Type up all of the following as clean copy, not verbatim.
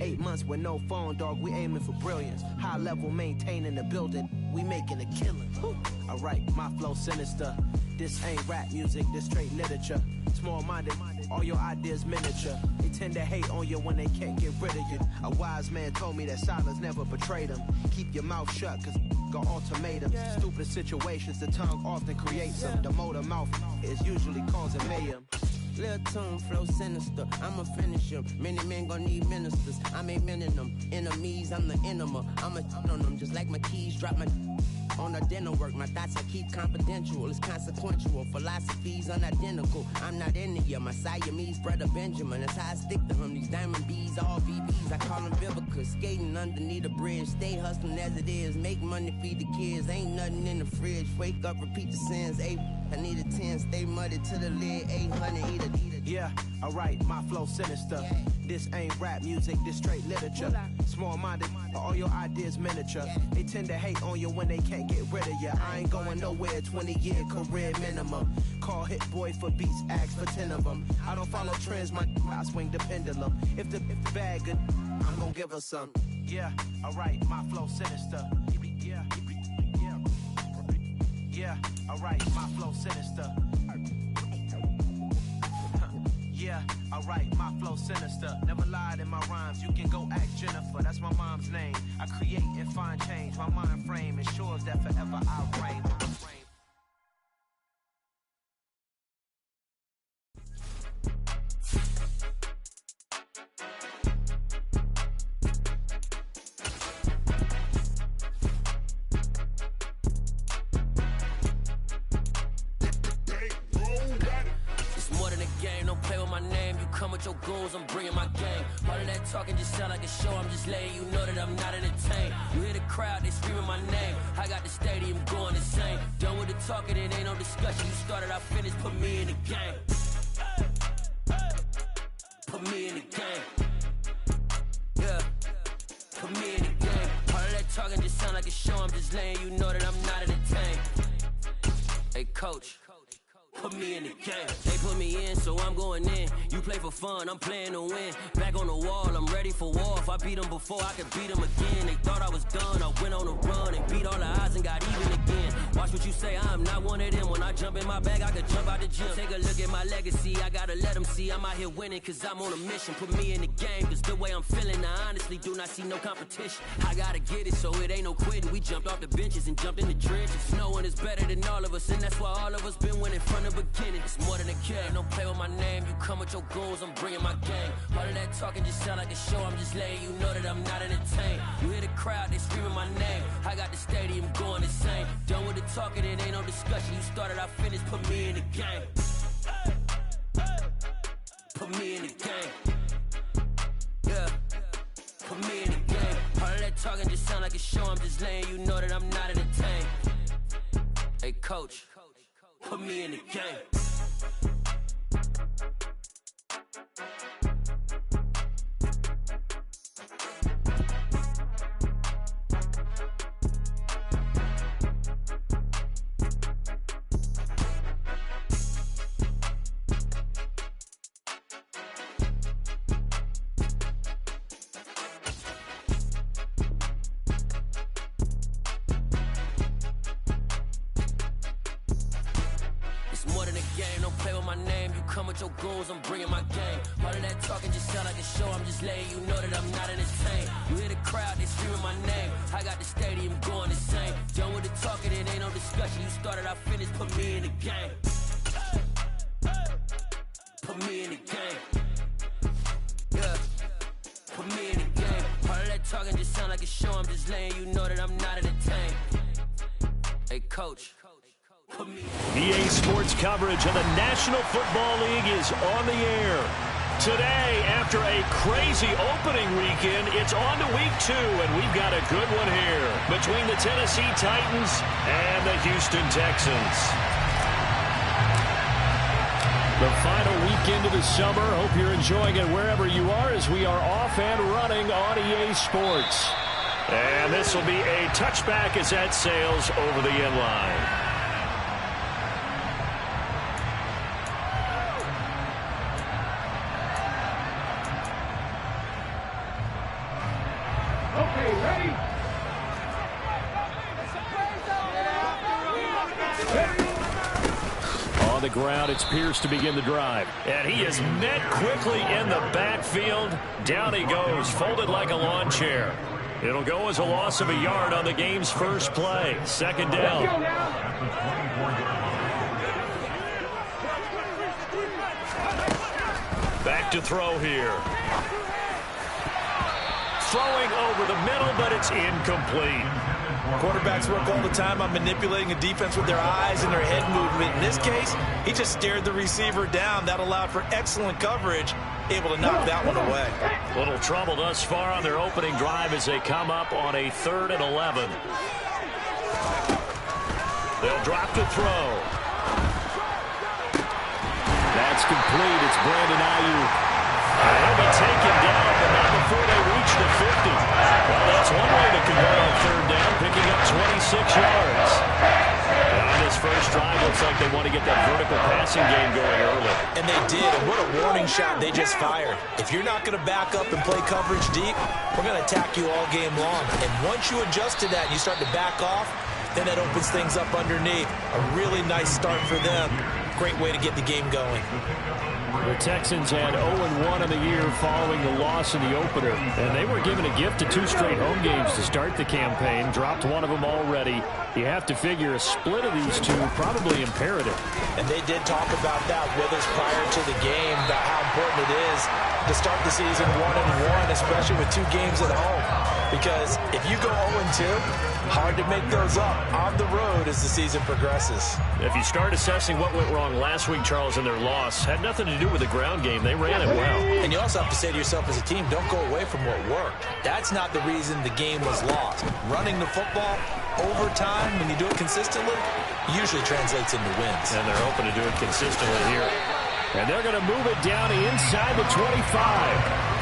8 months with no phone, dog, we aiming for brilliance. High level maintaining the building, we making a killing. Alright, my flow sinister. This ain't rap music, this straight literature. Small-minded, all your ideas miniature. They tend to hate on you when they can't get rid of you. A wise man told me that silence never betrayed him. Keep your mouth shut, cause got ultimatums. Stupid situations, the tongue often creates them. The motor mouth is usually causing mayhem. Lil' tune, flow sinister, I'ma finish him. Many men gon' need ministers, I'm aiming them. Enemies, I'm the enema, I'ma on them. Just like my keys, drop my on the dinner work. My thoughts I keep confidential, it's consequential. Philosophies unidentical, I'm not in it. My Siamese brother Benjamin, that's how I stick to him. These diamond bees, all VBs, I call them Vivica. Skating underneath the bridge, stay hustling as it is. Make money, feed the kids, ain't nothing in the fridge. Wake up, repeat the sins, I need a 10, stay muddy to the lid, 800, eat it. Yeah, alright, my flow sinister. This ain't rap music, this straight literature. Small-minded, all your ideas miniature. They tend to hate on you when they can't get rid of you. I ain't going nowhere, 20-year career minimum. Call Hit Boy for beats, ask for 10 of them. I don't follow trends, I swing the pendulum. If the bag good, I'm gonna give her some. Yeah, alright, my flow sinister. Yeah, alright, my flow sinister. Yeah, alright, my flow sinister. Never lied in my rhymes, you can go ask Jennifer, that's my mom's name. I create and find change, my mind frame ensures that forever I reign. Your goons, I'm bringing my gang. All of that talking just sound like a show. I'm just letting you know that I'm not entertained. You hear the crowd, they screaming my name. I got the stadium going insane. Done with the talking, it ain't no discussion. You started, I finished, put me in the game. Put me in the game. Yeah, put me in the game. All of that talking just sound like a show. I'm just letting you know that I'm not entertained. Hey, coach. Put me in the game. They put me in, so I'm going in. You play for fun, I'm playing to win. Back on the wall, I'm ready for war. If I beat them before, I could beat them again. They thought I was done, I went on a run and beat all the odds and got even again. Watch what you say, I'm not one of them. When I jump in my bag, I could jump out the gym. Take a look at my legacy, I gotta let them see I'm out here winning, cause I'm on a mission. Put me in the game, cause the way I'm feeling, I honestly do not see no competition. I gotta get it, so it ain't no quitting. We jumped off the benches and jumped in the trenches. No one is better than all of us, and that's why all of us been winning from the beginning. It's more than a game, don't play with my name. You come with your goons, I'm bringing my gang. All of that talking just sound like a show. I'm just letting you know that I'm not entertained. You hear the crowd, they screaming my name. I got the stadium going insane. Done with the talking, it ain't no discussion. You started, I finished, put me in the game. Put me in the game. Yeah, put me in the game. All of that talking just sound like a show. I'm just letting you know that I'm not entertained. Hey, coach. Put me in the game. Your goons, I'm bringing my game. All of that talking just sound like a show. I'm just letting you know that I'm not entertained. You hear the crowd, they screaming my name. I got the stadium going insane. Done with the talking, it ain't no discussion. You started, I finished, put me in the game. Put me in the game. Yeah, put me in the game. All of that talking just sound like a show. I'm just letting you know that I'm not entertained. Hey, coach. EA Sports coverage of the National Football League is on the air. Today, after a crazy opening weekend, it's on to week 2, and we've got a good one here between the Tennessee Titans and the Houston Texans. The final weekend of the summer. Hope you're enjoying it wherever you are as we are off and running on EA Sports. And this will be a touchback as that sails over the end line. On the ground, it's Pierce to begin the drive. And he is met quickly in the backfield. Down he goes, folded like a lawn chair. It'll go as a loss of a yard on the game's first play. Second down. Back to throw here. Throwing over the middle, but it's incomplete. Quarterbacks work all the time on manipulating a defense with their eyes and their head movement. In this case, he just stared the receiver down. That allowed for excellent coverage, able to knock that one away. Little trouble thus far on their opening drive as they come up on a 3rd and 11. They'll drop to throw. That's complete. It's Brandon HOU. He'll be taken down, but not before they reach the 50. Well, that's one way to convert on 3rd down, picking up 26 yards. And on this first drive, looks like they want to get that vertical passing game going early. And they did, and what a warning shot they just fired. If you're not going to back up and play coverage deep, we're going to attack you all game long. And once you adjust to that and you start to back off, then that opens things up underneath. A really nice start for them. Great way to get the game going. The Texans had 0-1 in the year following the loss in the opener, and they were given a gift of 2 straight home games to start the campaign. Dropped one of them already. You have to figure a split of these two probably imperative. And they did talk about that with us prior to the game, about how important it is to start the season 1-1, especially with 2 games at home. Because if you go 0-2, hard to make those up on the road as the season progresses. If you start assessing what went wrong last week, Charles, in their loss, had nothing to do with the ground game. They ran it well. And you also have to say to yourself as a team, don't go away from what worked. That's not the reason the game was lost. Running the football over time, when you do it consistently, usually translates into wins. And they're hoping to do it consistently here. And they're going to move it down inside the 25.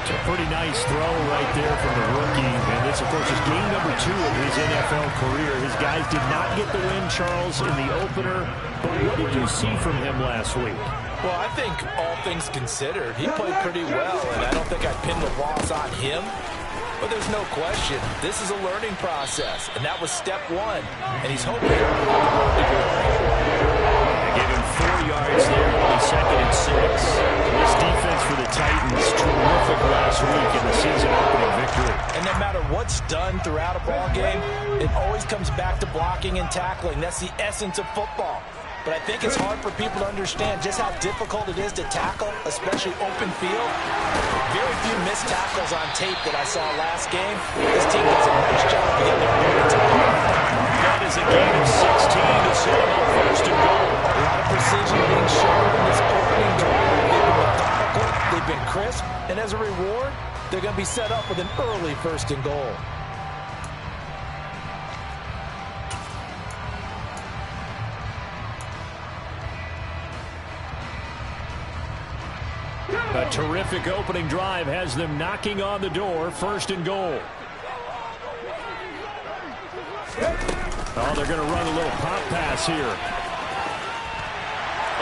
It's a pretty nice throw right there from the rookie. And this, of course, is game number 2 of his NFL career. His guys did not get the win, Charles, in the opener. But what did you see from him last week? Well, I think all things considered, he played pretty well, and I don't think I'd pin the loss on him. But there's no question, this is a learning process, and that was step 1. And he's hoping to go. They gave him 4 yards there, only 2nd and 6. This defense for the Titans, terrific last week in the season-opening victory. And no matter what's done throughout a ball game, it always comes back to blocking and tackling. That's the essence of football. But I think it's hard for people to understand just how difficult it is to tackle, especially open field. Very few missed tackles on tape that I saw last game. This team does a nice job of getting their opponents apart. That is a gain of 16 to set up 1st and goal. A lot of precision being shown in this opening drive. They've been methodical, they've been crisp, and as a reward, they're going to be set up with an early 1st and goal. A terrific opening drive has them knocking on the door, 1st and goal. Oh, they're going to run a little pop pass here.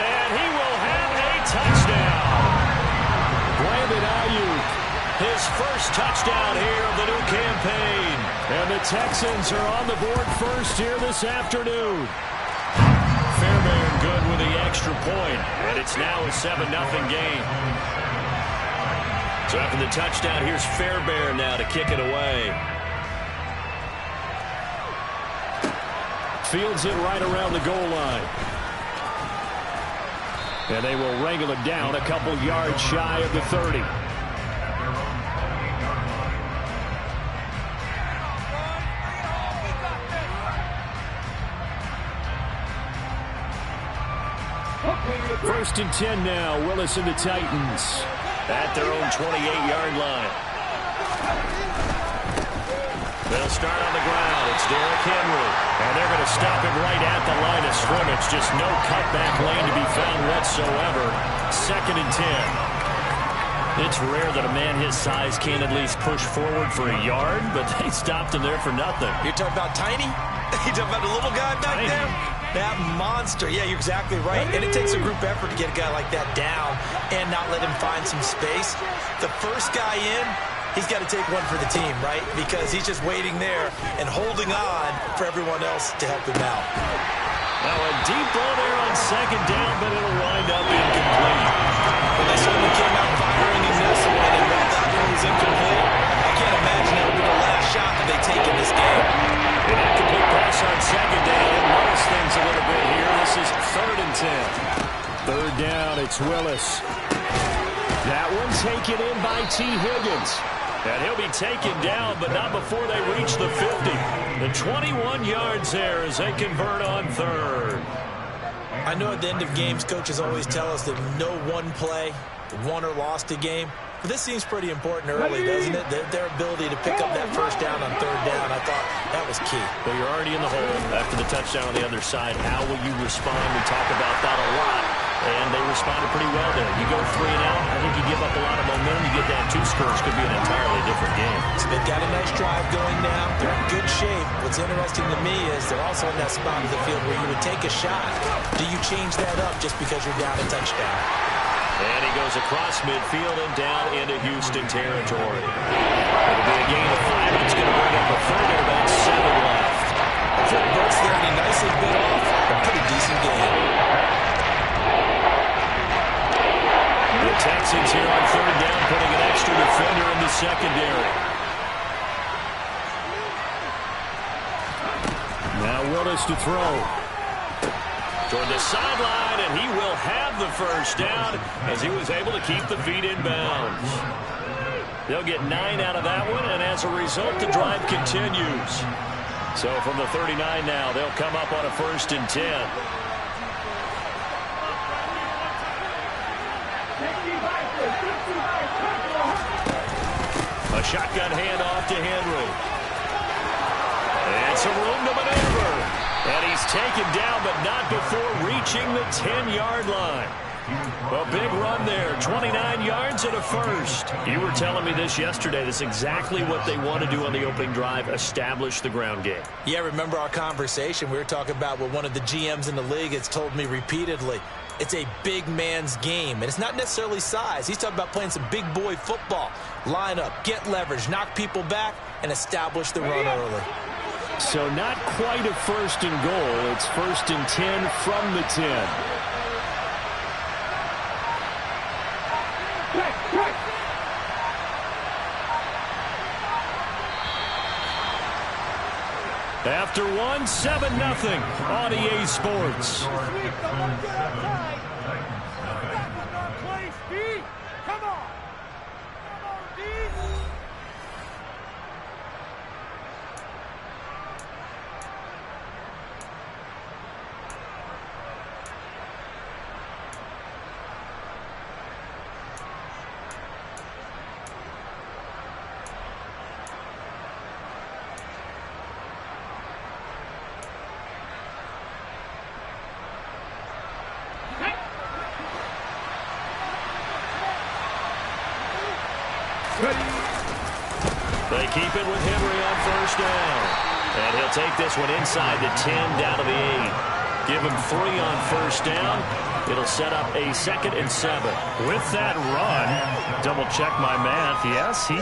And he will have a touchdown. Brandon HOU, his first touchdown here of the new campaign. And the Texans are on the board first here this afternoon. Fairbairn good with the extra point, and it's now a 7-0 game. So after the touchdown, here's Fairbairn now to kick it away. Fields it right around the goal line. And they will wrangle it down a couple yards shy of the 30. First and 10 now. Willis and the Titans at their own 28-yard line. They'll start on the ground. It's Derrick Henry. And they're going to stop him right at the line of scrimmage. Just no cutback lane to be found whatsoever. 2nd and 10. It's rare that a man his size can't at least push forward for a yard, but they stopped him there for nothing. You're talking about tiny? You're talking about the little guy back there? That monster. Yeah, you're exactly right. And it takes a group effort to get a guy like that down and not let him find some space. The first guy in, he's got to take one for the team, right? Because he's just waiting there and holding on for everyone else to help him out. Now a deep ball there on second down, but it'll wind up incomplete. Well, they certainly came out firing in this one, and while that one was incomplete, I can't imagine that would be the last shot that they take in this game. An incomplete pass on second down. Notice things a little bit here. This is 3rd and 10. Third down, it's Willis. That one taken in by T. Higgins. And he'll be taken down, but not before they reach the 50. The 21 yards there as they convert on 3rd. I know at the end of games, coaches always tell us that no one play won or lost a game. But this seems pretty important early, doesn't it? Their ability to pick up that first down on 3rd down, I thought that was key. Well, you're already in the hole after the touchdown on the other side. How will you respond? We talk about that a lot. And they responded pretty well there. You go 3 and out, I think you give up a lot of momentum. You get down 2 scores, could be an entirely different game. So they've got a nice drive going now. They're in good shape. What's interesting to me is they're also in that spot of the field where you would take a shot. Do you change that up just because you're down a touchdown? And he goes across midfield and down into Houston territory. It'll be a gain of 5. It's going to bring up a 3rd and about 7 left. Fred Burks there, and he nicely bit off a pretty decent game. The Texans here on 3rd down, putting an extra defender in the secondary. Now Willis to throw. Toward the sideline, and he will have the first down as he was able to keep the feet in bounds. They'll get 9 out of that one, and as a result, the drive continues. So from the 39 now, they'll come up on a 1st and 10. A shotgun handoff to Henry. And some room to maneuver. And he's taken down, but not before reaching the 10-yard line. A big run there, 29 yards and a first. You were telling me this yesterday. That's exactly what they want to do on the opening drive, establish the ground game. Yeah, remember our conversation? We were talking about what one of the GMs in the league has told me repeatedly. It's a big man's game, and it's not necessarily size. He's talking about playing some big boy football. Line up, get leverage, knock people back, and establish the run early. So not quite a 1st and goal. It's 1st and 10 from the 10. After 1, 7-0 on EA Sports. They keep it with Henry on 1st down. And he'll take this one inside the 10 down to the 8. Give him 3 on 1st down. It'll set up a 2nd and 7. With that run, double check my math. Yes, he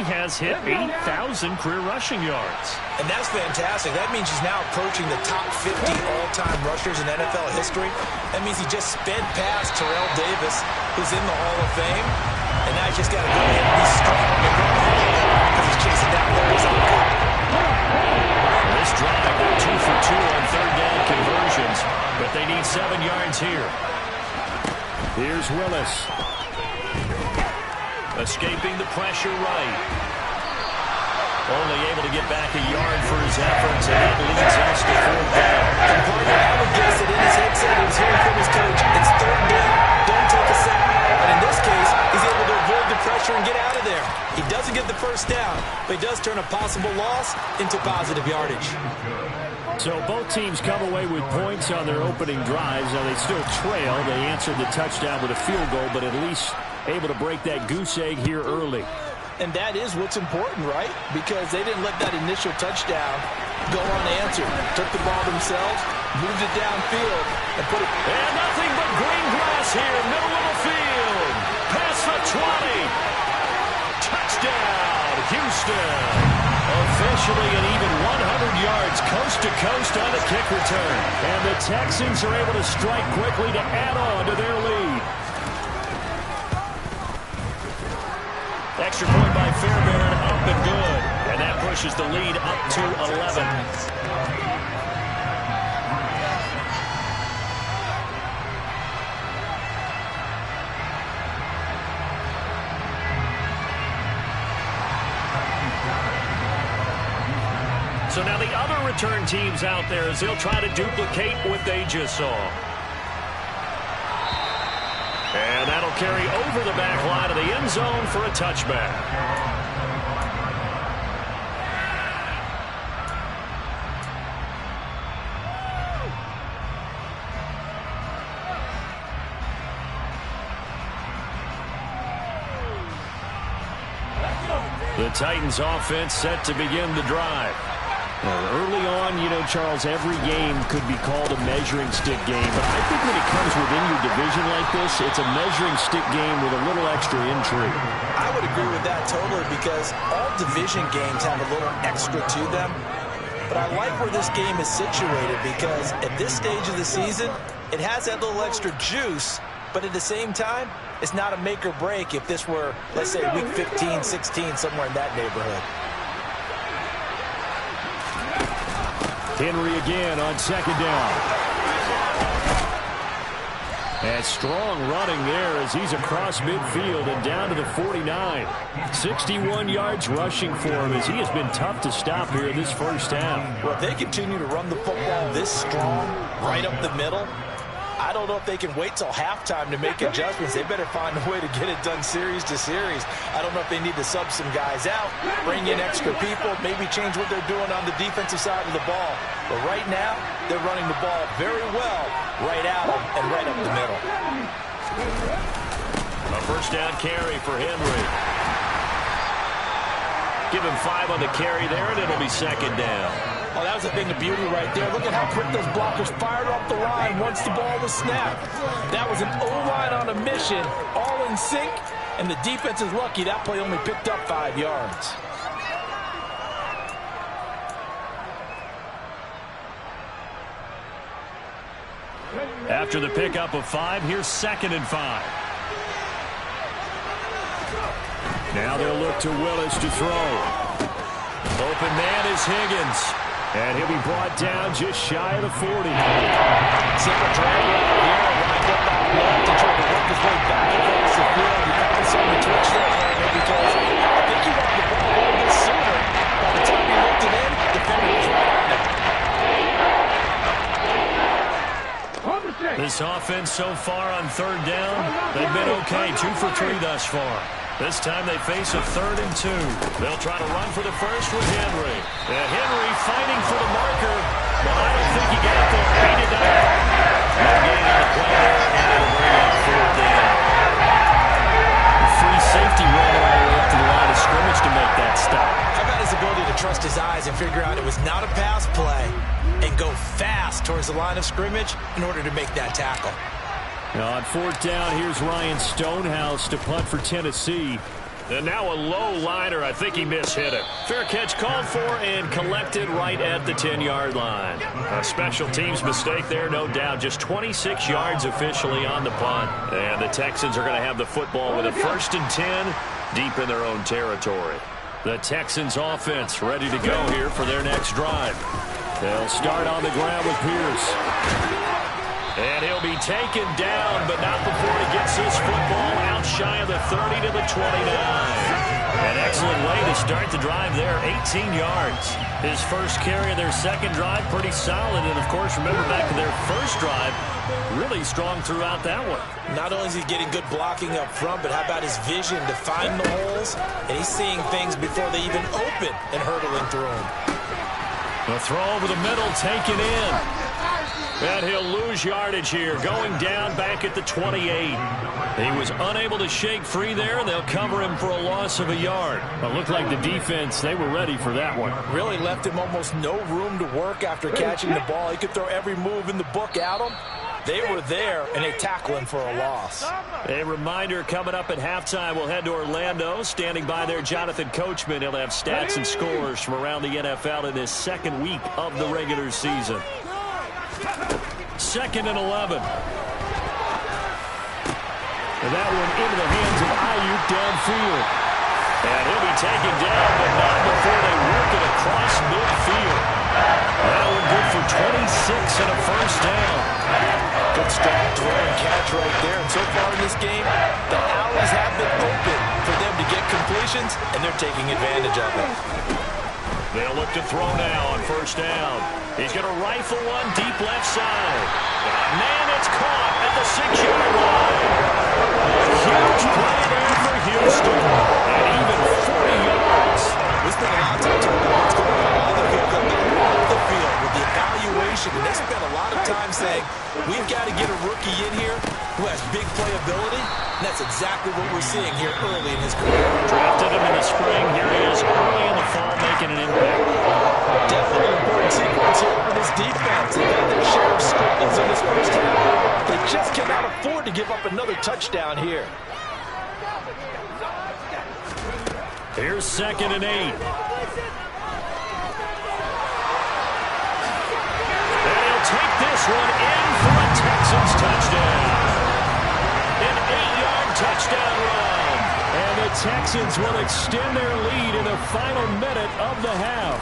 has hit 8,000 career rushing yards. And that's fantastic. That means he's now approaching the top 50 all-time rushers in NFL history. That means he just sped past Terrell Davis, who's in the Hall of Fame. And now he's just got to go ahead and be strong and run hard because he's chasing down Larry Zonka. This drive, they're 2 for 2 on 3rd down conversions, but they need 7 yards here. Here's Willis. Escaping the pressure right. Only able to get back a yard for his efforts, and that leads us to 4th down. And Parker, I would guess that in his headset he was hearing from his coach, it's 3rd down, don't take a sack. And in this case, he's able to avoid the pressure and get out of there. He doesn't get the first down, but he does turn a possible loss into positive yardage. So both teams come away with points on their opening drives. Now they still trail. They answered the touchdown with a field goal, but at least able to break that goose egg here early. And that is what's important, right? Because they didn't let that initial touchdown go unanswered. Took the ball themselves, moved it downfield, and put it... And nothing but green grass here, middle of the field. Past the 20. Touchdown. Touchdown, Houston. Officially an even 100 yards coast to coast on the kick return. And the Texans are able to strike quickly to add on to their lead. Extra point by Fairbairn, up and good. And that pushes the lead up to 11. So now the other return teams out there as they'll try to duplicate what they just saw. And that'll carry over the back line of the end zone for a touchback. The Titans offense set to begin the drive. Early on, you know, Charles, every game could be called a measuring stick game. But I think when it comes within your division like this, it's a measuring stick game with a little extra intrigue. I would agree with that totally because all division games have a little extra to them. But I like where this game is situated because at this stage of the season, it has that little extra juice. But at the same time, it's not a make or break if this were, let's say, week 15, 16, somewhere in that neighborhood. Henry again on second down. And strong running there as he's across midfield and down to the 49. 61 yards rushing for him as he has been tough to stop here in this first half. Well, if they continue to run the football this strong, right up the middle, I don't know if they can wait till halftime to make adjustments. They better find a way to get it done series to series. I don't know if they need to sub some guys out, bring in extra people, maybe change what they're doing on the defensive side of the ball. But right now, they're running the ball very well right out and right up the middle. A first down carry for Henry. Give him 5 on the carry there, and it'll be second down. Oh, that was a thing of beauty right there. Look at how quick those blockers fired off the line once the ball was snapped. That was an O-line on a mission, all in sync, and the defense is lucky that play only picked up 5 yards. After the pickup of 5, here's 2nd and 5. Now they'll look to Willis to throw. Open man is Higgins. And he'll be brought down just shy of the 40. Simple drag right here. Lined up out left to try to work his way back across the field. He probably saw the twitch there because I think he got the ball a little bit sooner. By the time he looked it in, the defender was right on it. This offense so far on 3rd down, they've been okay. 2 for 3 thus far. This time they face a 3rd and 2. They'll try to run for the first with Henry. And Henry fighting for the marker, but I don't think he got there. He did not. No gain on the play there, and it'll bring up 4th down. Free safety run all the way up to the line of scrimmage to make that stop. How about his ability to trust his eyes and figure out it was not a pass play and go fast towards the line of scrimmage in order to make that tackle? On 4th down, here's Ryan Stonehouse to punt for Tennessee. And now a low liner. I think he mishit it. Fair catch called for and collected right at the 10-yard line. A special teams mistake there, no doubt. Just 26 yards officially on the punt. And the Texans are going to have the football with a 1st and 10 deep in their own territory. The Texans offense ready to go here for their next drive. They'll start on the ground with Pierce. And he'll be taken down, but not before he gets this football out shy of the 30 to the 29. An excellent way to start the drive there, 18 yards. His first carry of their second drive, pretty solid. And, of course, remember back to their first drive, really strong throughout that one. Not only is he getting good blocking up front, but how about his vision to find the holes? And he's seeing things before they even open and hurdling through them. The throw over the middle, taken in. And he'll lose yardage here, going down back at the 28. He was unable to shake free there, and they'll cover him for a loss of a yard. It looked like the defense, they were ready for that one. Really left him almost no room to work after catching the ball. He could throw every move in the book at him, They were there, and they tackle him for a loss. A reminder coming up at halftime. We'll head to Orlando. Standing by there, Jonathan Coachman. He'll have stats and scores from around the NFL in his second week of the regular season. 2nd and 11. And that one into the hands of HOU downfield. And he'll be taken down, but not before they work it across midfield. That one good for 26 and a first down. Good strong throw and catch right there. And so far in this game, the Owls have been open for them to get completions, and they're taking advantage of it. They'll look to throw now on first down. He's going to rifle one deep left side. Man, it's caught at the 6-yard line. Huge play there for Houston. And even 40 yards. We spent a lot of time talking about what's going on the field, off the field with the evaluation. And they spent a lot of time saying, we've got to get a rookie in here who has big playability. And that's exactly what we're seeing here early in his career. Drafted him in the spring. Here he is early in the fall making an impact. Definitely an important sequence here for this defense. They've had their share of struggles in this first half. They just cannot afford to give up another touchdown here. Here's 2nd and 8. And he'll take this one in for a Texans touchdown. An 8-yard touchdown run. And the Texans will extend their lead in the final minute of the half.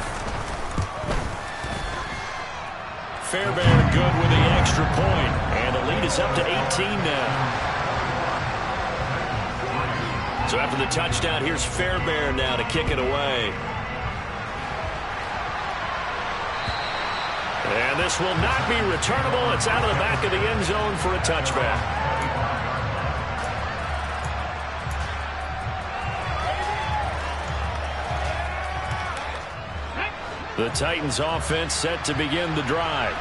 Fairbairn good with the extra point. And the lead is up to 18 now. So after the touchdown, here's Fairbairn now to kick it away. And this will not be returnable. It's out of the back of the end zone for a touchback. The Titans offense set to begin the drive.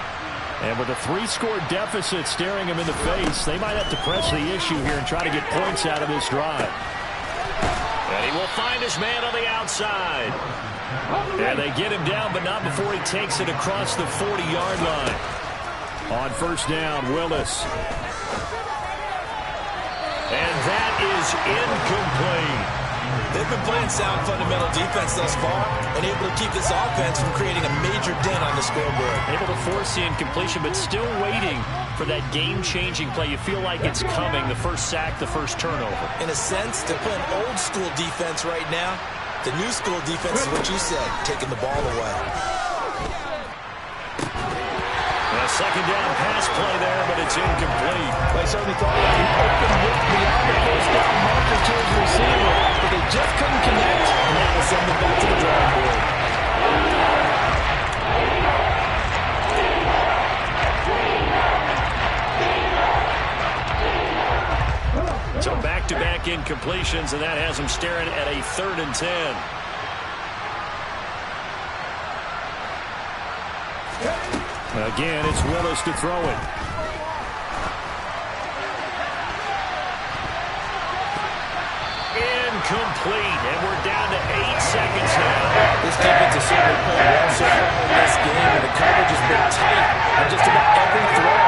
And with a 3-score deficit staring them in the face, they might have to press the issue here and try to get points out of this drive. And he will find his man on the outside. And they get him down, but not before he takes it across the 40-yard line. On first down, Willis. And that is incomplete. They've been playing sound fundamental defense thus far and able to keep this offense from creating a major dent on the scoreboard. Able to force the incompletion, but still waiting for that game-changing play. You feel like it's coming, the first sack, the first turnover. In a sense, they're playing old-school defense right now. The new school defense is what you said, taking the ball away. A second down pass play there, but it's incomplete. They certainly thought it would be open look beyond the first down marker to his receiver, but they just couldn't connect, and that will send them back to the drawing board. So back-to-back incompletions, and that has them staring at a 3rd and 10. Again, it's Willis to throw it. Incomplete, and we're down to 8 seconds now. This defense is certainly playing well so far in this game, and the coverage has been tight on just about every throw.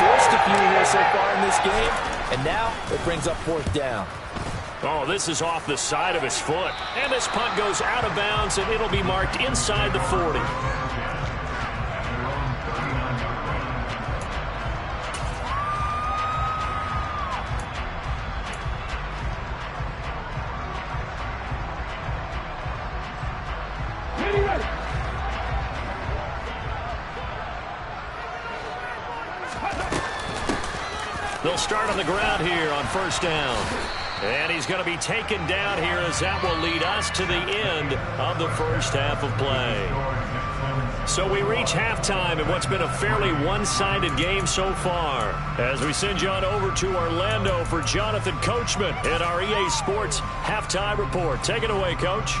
Forced a few here so far in this game, and now it brings up 4th down. Oh, this is off the side of his foot. And this punt goes out of bounds, and it'll be marked inside the 40. They'll start on the ground here on first down. And he's going to be taken down here as that will lead us to the end of the first half of play. So we reach halftime in what's been a fairly one-sided game so far. As we send you on over to Orlando for Jonathan Coachman in our EA Sports Halftime Report. Take it away, Coach.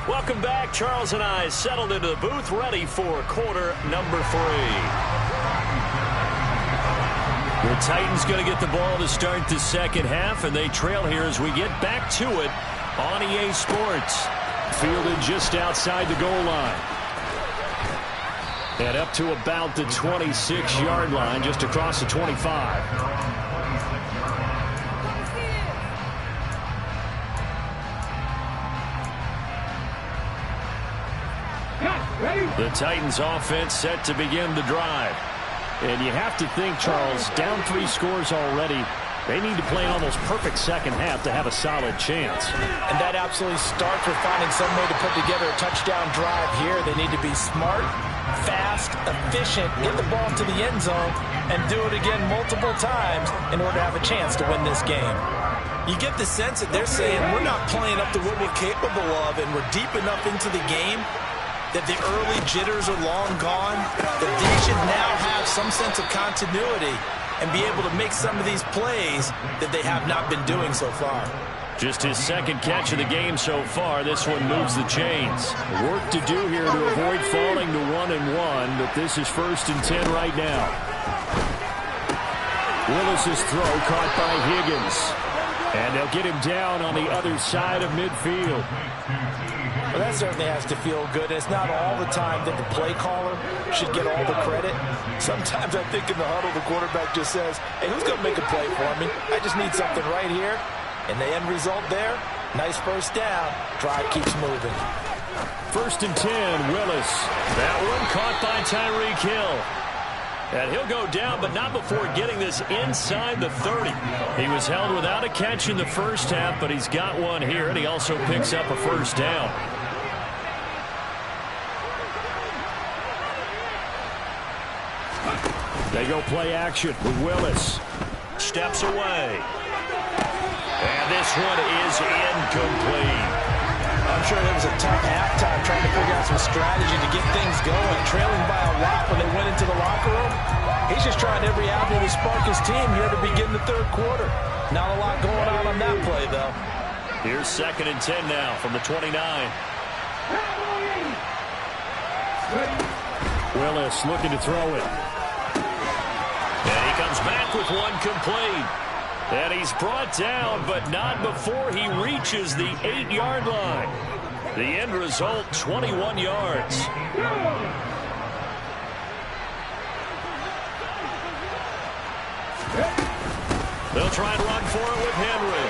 Welcome back. Charles and I settled into the booth, ready for quarter number 3. The Titans going to get the ball to start the second half, and they trail here as we get back to it on EA Sports. fielded just outside the goal line. And up to about the 26-yard line, just across the 25. The Titans offense set to begin the drive. And you have to think, Charles, down 3 scores already. They need to play an almost perfect second half to have a solid chance. And that absolutely starts with finding some way to put together a touchdown drive here. They need to be smart, fast, efficient, get the ball to the end zone, and do it again multiple times in order to have a chance to win this game. You get the sense that they're saying we're not playing up to what we're capable of, and we're deep enough into the game that the early jitters are long gone, that they should now have some sense of continuity and be able to make some of these plays that they have not been doing so far. Just his second catch of the game so far. This one moves the chains. Work to do here to avoid falling to 1-1, but this is 1st and 10 right now. Willis's throw caught by Higgins. And they'll get him down on the other side of midfield. Well, that certainly has to feel good. It's not all the time that the play caller should get all the credit. Sometimes I think in the huddle, the quarterback just says, hey, who's going to make a play for me? I just need something right here. And the end result there, nice first down. Drive keeps moving. 1st and 10, Willis. That one caught by Tyreek Hill. And he'll go down, but not before getting this inside the 30. He was held without a catch in the first half, but he's got one here, and he also picks up a first down. They go play action with Willis. Steps away. And this one is incomplete. I'm sure it was a tough halftime trying to figure out some strategy to get things going. Trailing by a lot when they went into the locker room. He's just trying every avenue to spark his team here to begin the 3rd quarter. Not a lot going on that play, though. Here's 2nd and 10 now from the 29. Willis looking to throw it. And he comes back with one complete. And he's brought down, but not before he reaches the 8-yard line. The end result, 21 yards. They'll try and run for it with Henry.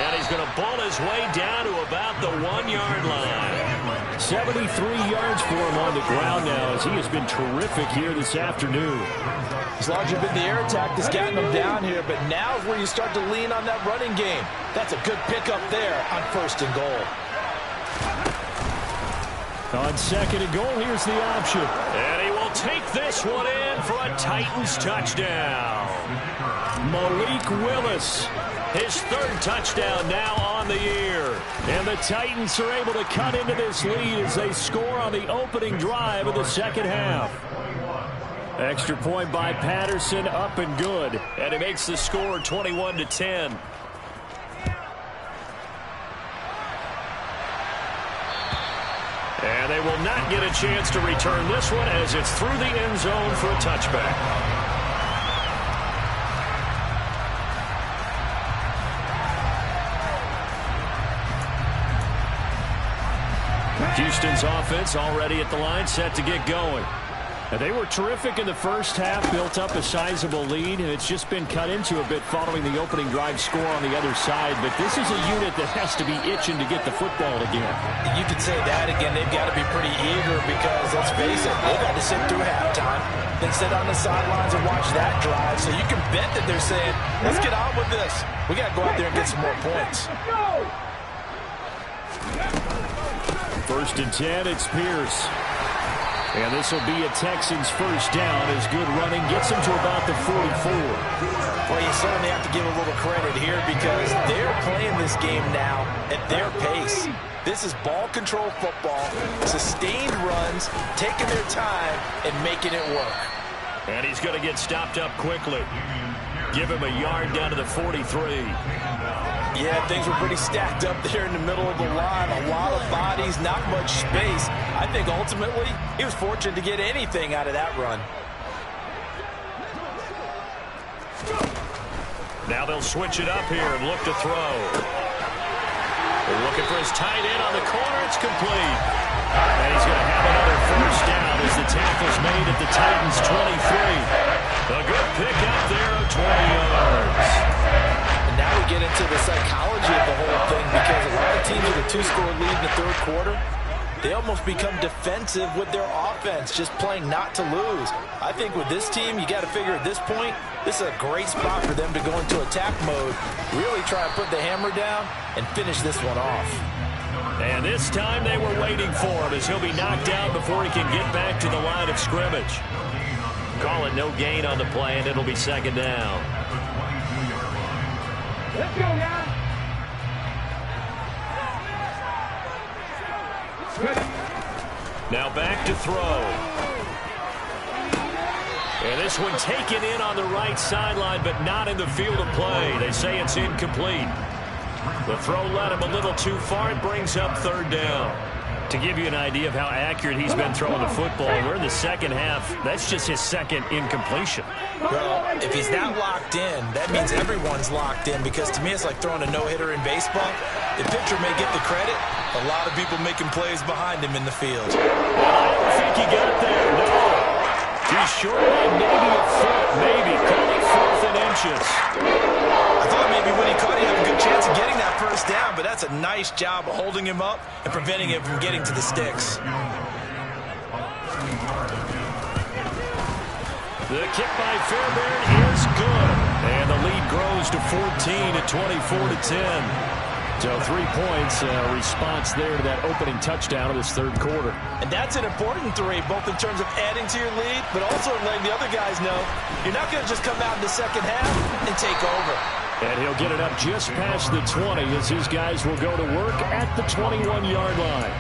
And he's going to ball his way down to about the 1-yard line. 73 yards for him on the ground now, as he has been terrific here this afternoon. As long as you've been the air attack that's gotten him down here, but now is where you start to lean on that running game. That's a good pickup there on 1st and goal. On 2nd and goal, here's the option. And he will take this one in for a Titans touchdown. Malik Willis, his 3rd touchdown now on the year. And the Titans are able to cut into this lead as they score on the opening drive of the second half. Extra point by Patterson, up and good. And it makes the score 21-10. And they will not get a chance to return this one as it's through the end zone for a touchback. Houston's offense already at the line, set to get going. And they were terrific in the first half, built up a sizable lead, and it's just been cut into a bit following the opening drive score on the other side. But this is a unit that has to be itching to get the football again. You could say that again. They've got to be pretty eager because, let's face it, they've had to sit through halftime, then sit on the sidelines and watch that drive. So you can bet that they're saying, let's get on with this. We got to go out there and get some more points. 1st and 10, it's Pierce. And this will be a Texans first down as good running gets him to about the 44. Well, you certainly have to give a little credit here because they're playing this game now at their pace. This is ball control football, sustained runs, taking their time and making it work. And he's going to get stopped up quickly. Give him a yard down to the 43. Yeah, things were pretty stacked up there in the middle of the line. A lot of bodies, not much space. I think ultimately he was fortunate to get anything out of that run. Now they'll switch it up here and look to throw. They're looking for his tight end on the corner. It's complete. And he's going to have another first down as the tackle's made at the Titans' 23. A good pick up there of 20 yards. And now we get into the psychology of the whole thing, because a lot of teams with a 2-score lead in the third quarter, they almost become defensive with their offense, just playing not to lose. I think with this team, you got to figure at this point, this is a great spot for them to go into attack mode, really try and put the hammer down and finish this one off. And this time they were waiting for him, as he'll be knocked out before he can get back to the line of scrimmage. Call it no gain on the play, and it'll be second down. Let's go, guys. Now back to throw. And this one taken in on the right sideline, but not in the field of play. They say it's incomplete. The throw led him a little too far. It brings up third down. To give you an idea of how accurate he's been throwing the football, we're in the second half. That's just his second incompletion. Well, if he's not locked in, that means everyone's locked in, because to me it's like throwing a no-hitter in baseball. The pitcher may get the credit. A lot of people making plays behind him in the field. I don't think he got there, no. He's short by maybe a foot, maybe. Call it 4th and inches. I thought maybe when he caught it, he had a good chance of getting that first down, but that's a nice job of holding him up and preventing him from getting to the sticks. The kick by Fairbairn is good. And the lead grows to 14 at 24-10. So 3 points, response there to that opening touchdown of this third quarter. And that's an important 3, both in terms of adding to your lead, but also letting the other guys know you're not going to just come out in the second half and take over. And he'll get it up just past the 20 as his guys will go to work at the 21-yard line.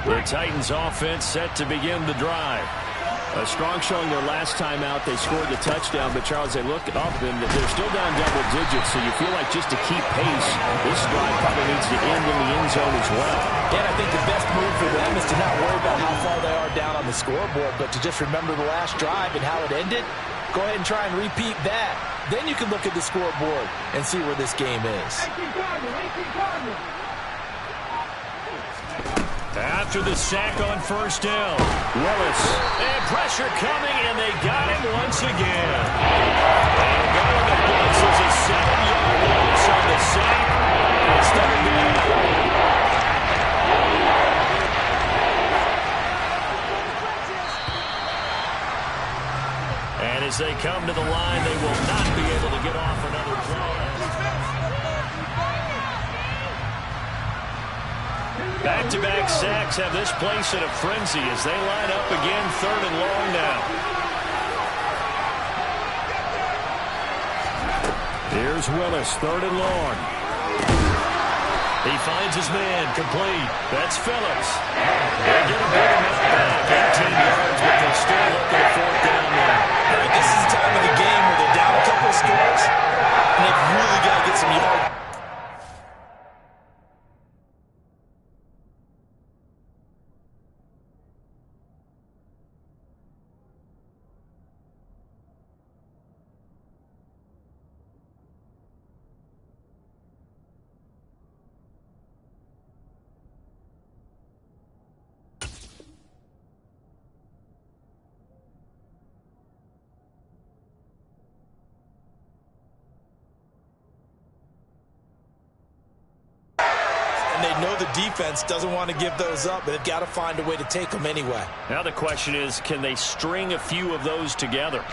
The Titans offense set to begin the drive. A strong showing their last time out. They scored the touchdown, but Charles, they look up and they're still down double digits, so you feel like just to keep pace, this drive probably needs to end in the end zone as well. And I think the best move for them is to not worry about how far they are down on the scoreboard, but to just remember the last drive and how it ended. Go ahead and try and repeat that. Then you can look at the scoreboard and see where this game is. After the sack on first down, Willis, and pressure coming, and they got him once again. And going to blitz is a 7-yard loss on the sack. It's third down. And as they come to the line, they will not be able to get off another play. Back-to-back sacks have this place in a frenzy as they line up again, 3rd and long now. Here's Willis, 3rd and long. He finds his man, complete. That's Phillips. They get a big amount back, 18 yards, but they're still looking at 4th down now. All right, this is the time of the game where they're down a couple of scores, and they've really got to get some yards. And they know the defense doesn't want to give those up, but they've got to find a way to take them anyway. Now the question is, can they string a few of those together?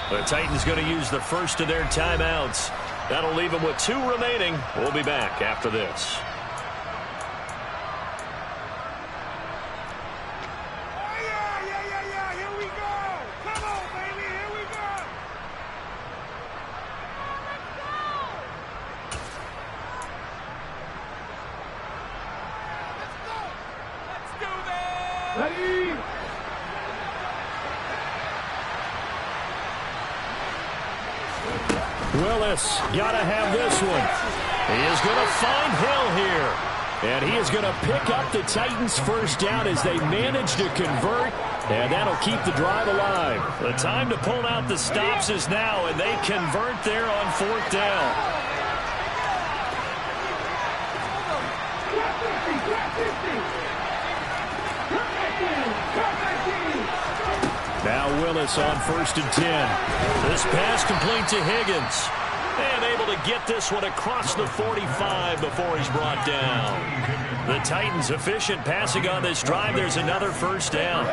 The Titans going to use the first of their timeouts. That'll leave them with 2 remaining. We'll be back after this. Yeah. Here we go. Come on, baby. Here we go. Let's do this. Ready? Willis, gotta have this one. He is going to find Hill here. And he is going to pick up the Titans' first down as they manage to convert. And that'll keep the drive alive. The time to pull out the stops is now, and they convert there on 4th down. Now Willis on 1st and 10. This pass complete to Higgins. And able to get this one across the 45 before he's brought down. The Titans efficient passing on this drive. There's another first down.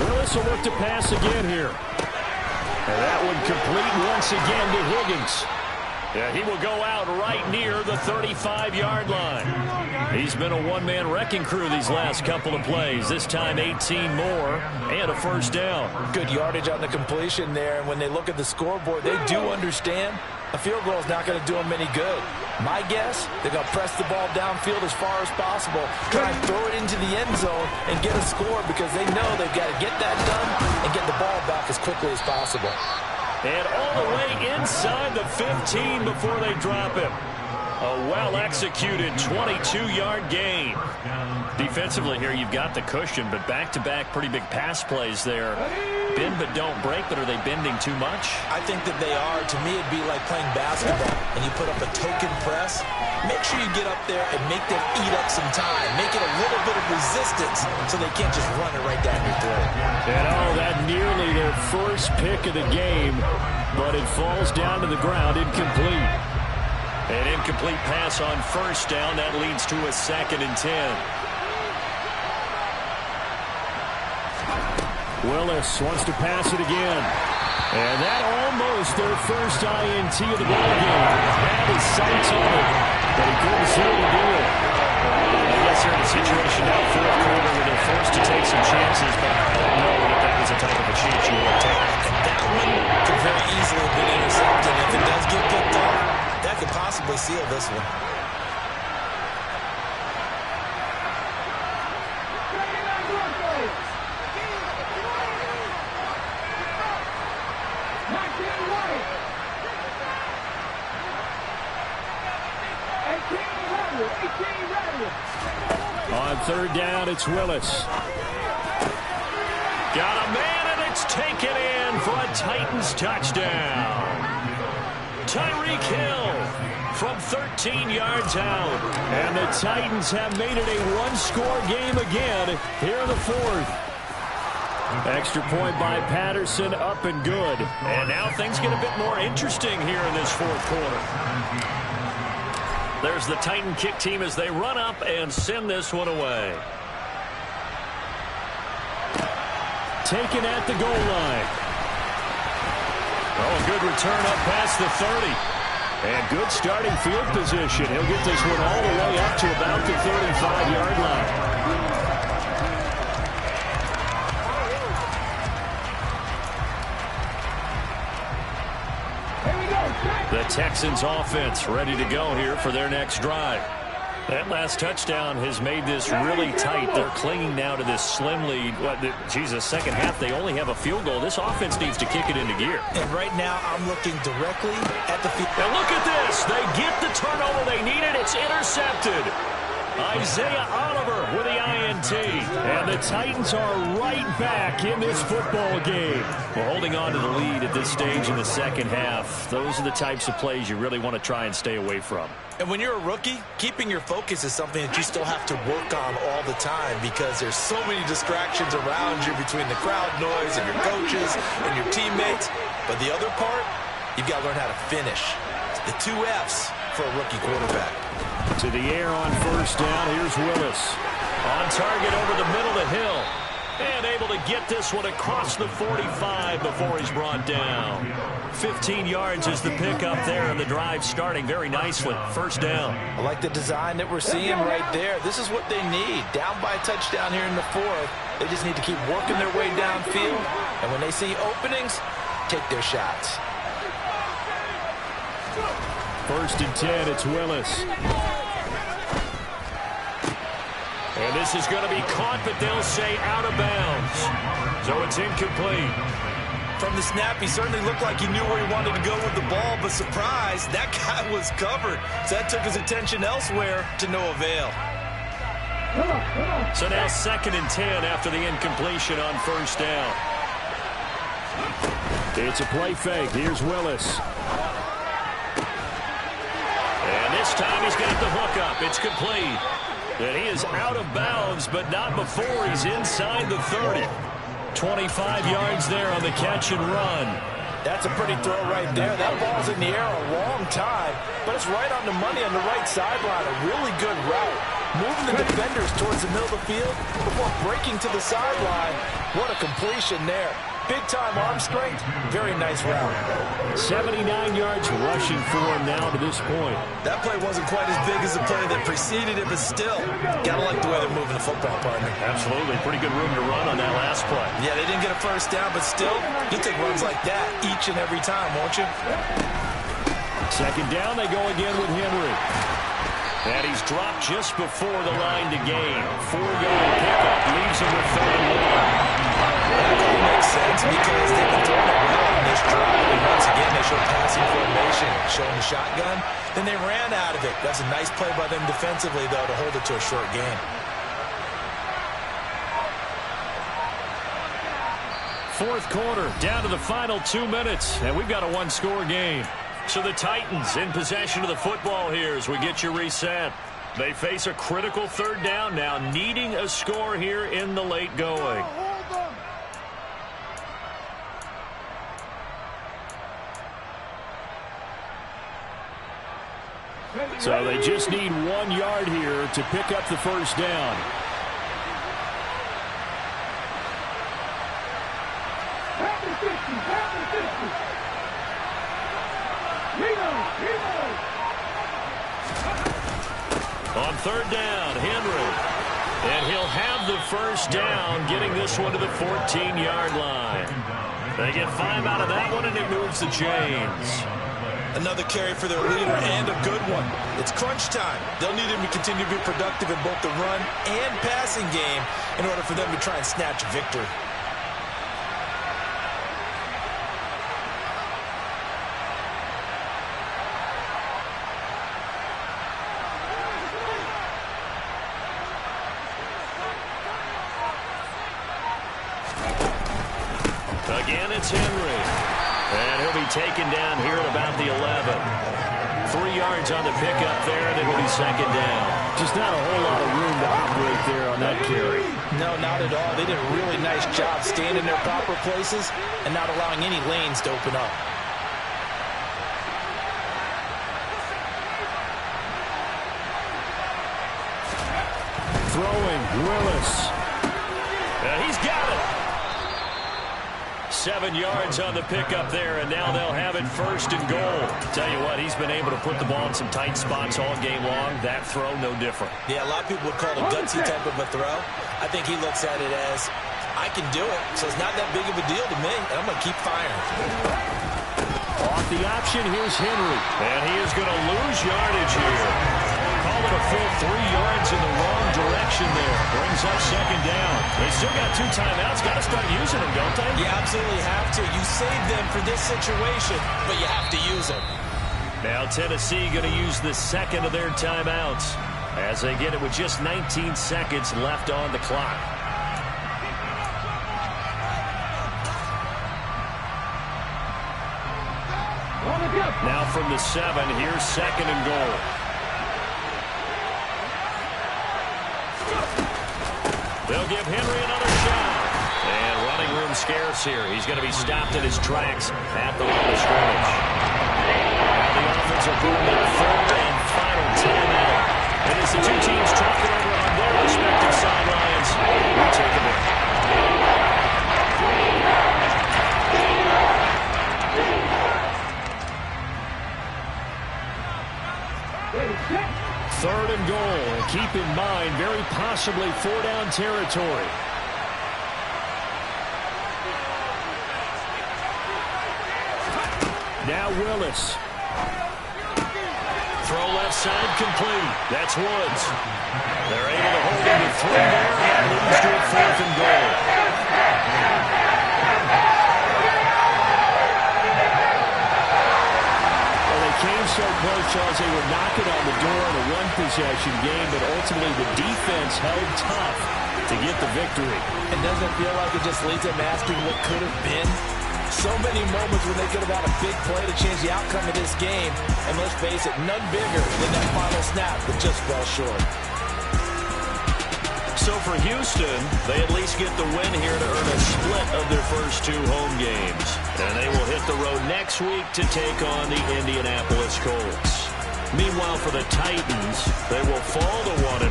Willis will look to pass again here. And that one complete once again to Higgins. Yeah, he will go out right near the 35-yard line. He's been a one-man wrecking crew these last couple of plays. This time 18 more and a first down. Good yardage on the completion there. And when they look at the scoreboard, they do understand a field goal is not going to do them any good. My guess, they're going to press the ball downfield as far as possible, try and throw it into the end zone and get a score because they know they've got to get that done and get the ball back as quickly as possible. And all the way inside the 15 before they drop him. A well-executed 22-yard gain. Defensively here, you've got the cushion, but back-to-back pretty big pass plays there. Bend but don't break, but are they bending too much? I think that they are. To me, it'd be like playing basketball, and you put up a token press. Make sure you get up there and make them eat up some time. Make it a little bit of resistance so they can't just run it right down your throat. And that nearly their first pick of the game, but it falls down to the ground incomplete. An incomplete pass on first down. That leads to a 2nd and 10. Willis wants to pass it again. And that almost their first INT of the ball game. Had his sights on it, but he couldn't seal the deal. I guess they're in a situation now, 4th quarter, where they're forced to take some chances, but I don't know that that was the type of a chance you want to take. That one could very easily have been intercepted. If it does get picked off, that could possibly seal this one. On 3rd down, it's Willis. Got a man, and it's taken in for a Titans touchdown. Tyreek Hill from 13 yards out. And the Titans have made it a one-score game again here in the 4th. Extra point by Patterson, up and good. And now things get a bit more interesting here in this 4th quarter. There's the Titan kick team as they run up and send this one away. Taken at the goal line. Oh, good return up past the 30. And good starting field position. He'll get this one all the way up to about the 35-yard line. The Texans offense ready to go here for their next drive. That last touchdown has made this really tight. They're clinging now to this slim lead. Second half, they only have a field goal. This offense needs to kick it into gear. And right now, I'm looking directly at the field. Now look at this. They get the turnover they needed. It's intercepted. Isaiah Oliver with the INT. And the Titans are right back in this football game. Well, holding on to the lead at this stage in the second half, those are the types of plays you really want to try and stay away from. And when you're a rookie, keeping your focus is something that you still have to work on all the time because there's so many distractions around you between the crowd noise and your coaches and your teammates. But the other part, you've got to learn how to finish. The 2 F's for a rookie quarterback. To the air on first down. Here's Willis. On target over the middle to Hill. And able to get this one across the 45 before he's brought down. 15 yards is the pickup there, and the drive starting very nicely. First down. I like the design that we're seeing right there. This is what they need. Down by a touchdown here in the 4th. They just need to keep working their way downfield. And when they see openings, take their shots. 1st and 10, it's Willis. And this is going to be caught, but they'll say out of bounds. So it's incomplete. From the snap, he certainly looked like he knew where he wanted to go with the ball, but surprise, that guy was covered. So that took his attention elsewhere to no avail. So now 2nd and 10 after the incompletion on first down. It's a play fake. Here's Willis. And this time he's got the hook up. It's complete. And he is out of bounds, but not before he's inside the 30. 25 yards there on the catch and run. That's a pretty throw right there. That ball's in the air a long time, but it's right on the money on the right sideline. A really good route. Moving the defenders towards the middle of the field before breaking to the sideline. What a completion there. Big-time arm strength. Very nice route. 79 yards rushing for him now to this point. That play wasn't quite as big as the play that preceded it, but still, gotta like the way they're moving the football, partner. Absolutely. Pretty good room to run on that last play. Yeah, they didn't get a first down, but still, you take runs like that each and every time, won't you? 2nd down, they go again with Henry. And he's dropped just before the line to gain. 4-yard pickup leaves him with 3rd and 1. That really makes sense because they've been throwing it well on this drive. And once again, they showed passing formation, showing the shotgun. Then they ran out of it. That's a nice play by them defensively, though, to hold it to a short game. 4th quarter, down to the final 2 minutes, and we've got a one-score game. So the Titans in possession of the football here as we get you reset. They face a critical 3rd down now, needing a score here in the late going. So they just need 1 yard here to pick up the first down. On 3rd down, Henry. And he'll have the first down, getting this one to the 14-yard line. They get 5 out of that one, and it moves the chains. Another carry for their leader and a good one. It's crunch time. They'll need him to continue to be productive in both the run and passing game in order for them to try and snatch a victory. Again, it's Henry. And he'll be taken down here at about the 11. 3 yards on the pickup there, and it'll be 2nd down. Just not a whole lot of room to operate there on that carry. No, not at all. They did a really nice job staying in their proper places and not allowing any lanes to open up. Throwing, Willis. He's got it. 7 yards on the pickup there, and now they'll have it 1st and goal. Tell you what, he's been able to put the ball in some tight spots all game long. That throw, no different. Yeah, a lot of people would call it a gutsy type of a throw. I think he looks at it as, I can do it, so it's not that big of a deal to me, and I'm going to keep firing. Off the option, here's Henry. And he is going to lose yardage here. Call it a full 3 yards in the wrong direction there. Brings up 2nd down. They still got 2 timeouts. Got to start using them, don't they? You absolutely have to. You save them for this situation, but you have to use them. Now Tennessee going to use the 2nd of their timeouts as they get it with just 19 seconds left on the clock. Now from the 7, here's 2nd and goal. They'll give Henry another shot. And running room scarce here. He's going to be stopped in his tracks at the line of scrimmage. Now the offense will put him in a 3rd and final timeout. And as the two teams talk it over on their respective sidelines, we take a break. Third and goal. Keep in mind, very possibly 4-down territory. Now Willis. Throw left side complete. That's Woods. They're able to hold him to 3 there and lose to a 4th and goal. Well, they came so close, Charles. They were knocking on the door in a one-possession game, but ultimately the defense held tough to get the victory. And doesn't it feel like it just leads them asking what could have been? So many moments when they could have had a big play to change the outcome of this game. And let's face it, none bigger than that final snap that just fell short. So for Houston, they at least get the win here to earn a split of their first 2 home games. And they will hit the road next week to take on the Indianapolis Colts. Meanwhile, for the Titans, they will fall to 1-1.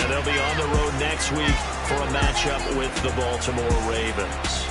And they'll be on the road next week for a matchup with the Baltimore Ravens.